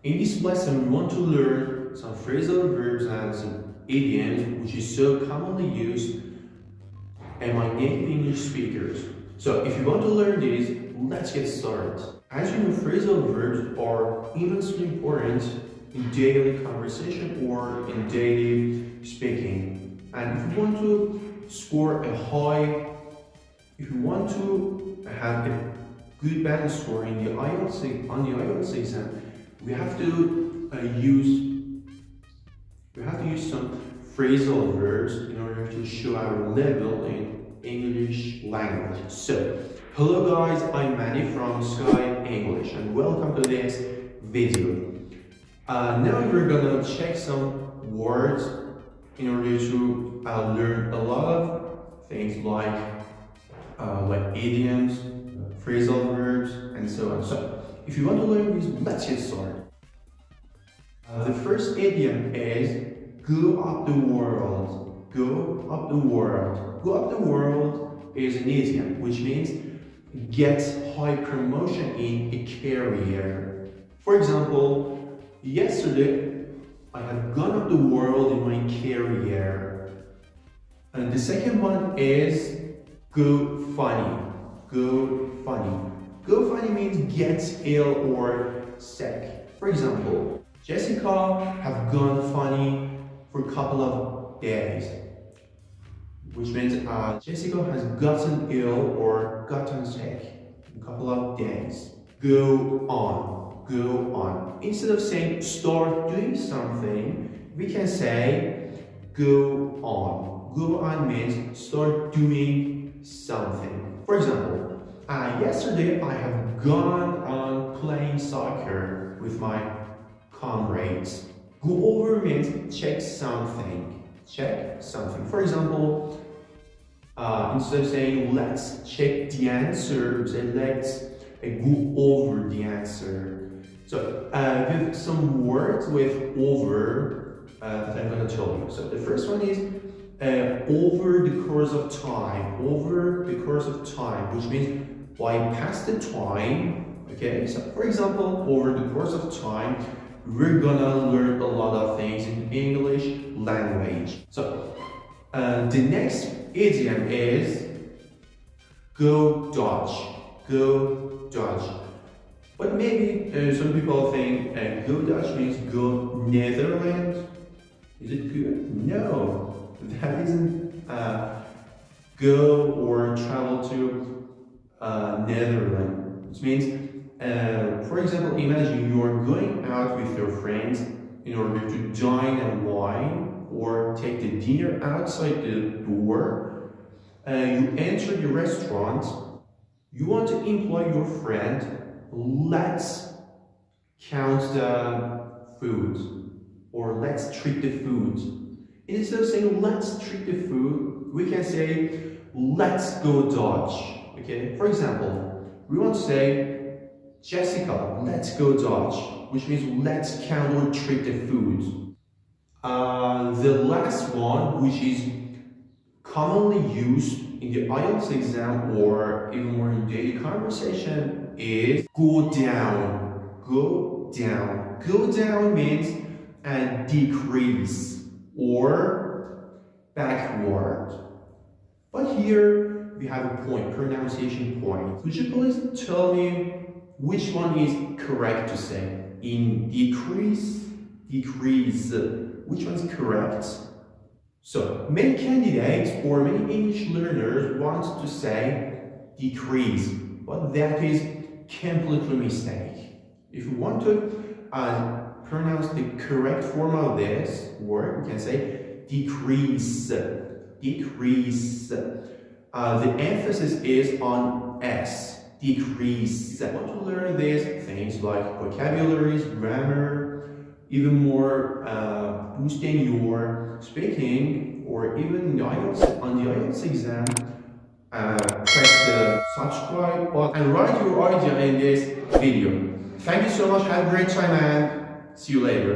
In this lesson, we want to learn some phrasal verbs and some idioms which is so commonly used among native English speakers. So if you want to learn these, let's get started. As you know, phrasal verbs are immensely important in daily conversation or in daily speaking. And if you want to score a high, if you want to have a good band score in the IELTS exam, we have to use some phrasal verbs in order to show our level in English language. So, hello guys, I'm Manny from Sky English and welcome to this video. Now we're gonna check some words in order to learn a lot of things like idioms, phrasal verbs, and so on. So, if you want to learn these, let's get started. The first idiom is go up the world. Go up the world. Go up the world is an idiom which means get high promotion in a career. For example, yesterday I have gone up the world in my career. And the second one is go funny. Go funny. Go funny means get ill or sick. For example, Jessica have gone funny for a couple of days, which means Jessica has gotten ill or gotten sick in a couple of days. Go on. Go on. Instead of saying start doing something, we can say go on. Go on means start doing something. For example, yesterday I have gone on playing soccer with my comrades. Go over means check something. Check something. For example, instead of saying let's check the answer, say let's go over the answer. So we have some words with over that I'm going to tell you. So the first one is over the course of time. Over the course of time, which means by past the time. Okay, so for example, over the course of time, we're gonna learn a lot of things in English language. So the next idiom is go Dutch. Go Dutch. But maybe some people think go Dutch means go Netherlands. Is it good? No, that isn't go or travel to Netherlands. Which means, for example, imagine you are going out with your friends in order to dine and wine or take the dinner outside the door. You enter the restaurant. You want to employ your friend. Let's count the food or let's treat the food. Instead of saying let's treat the food, we can say let's go Dutch. Okay, for example, we want to say, Jessica, let's go Dutch, which means let's count or treat the food. The last one, which is commonly used in the IELTS exam or even more in daily conversation, is go down. Go down. Go down means decrease or backward. But here, we have a point, pronunciation point. Could you please tell me which one is correct to say? In decrease, decrease. Which one is correct? So, many candidates or many English learners want to say decrease, but that is completely mistake. If you want to pronounce the correct form of this word, we can say decrease. Decrease. The emphasis is on S, decrease. I want to learn these things like vocabularies, grammar, even more boosting your speaking, or even on the IELTS exam, press the subscribe button and write your idea in this video. Thank you so much, have a great time and see you later.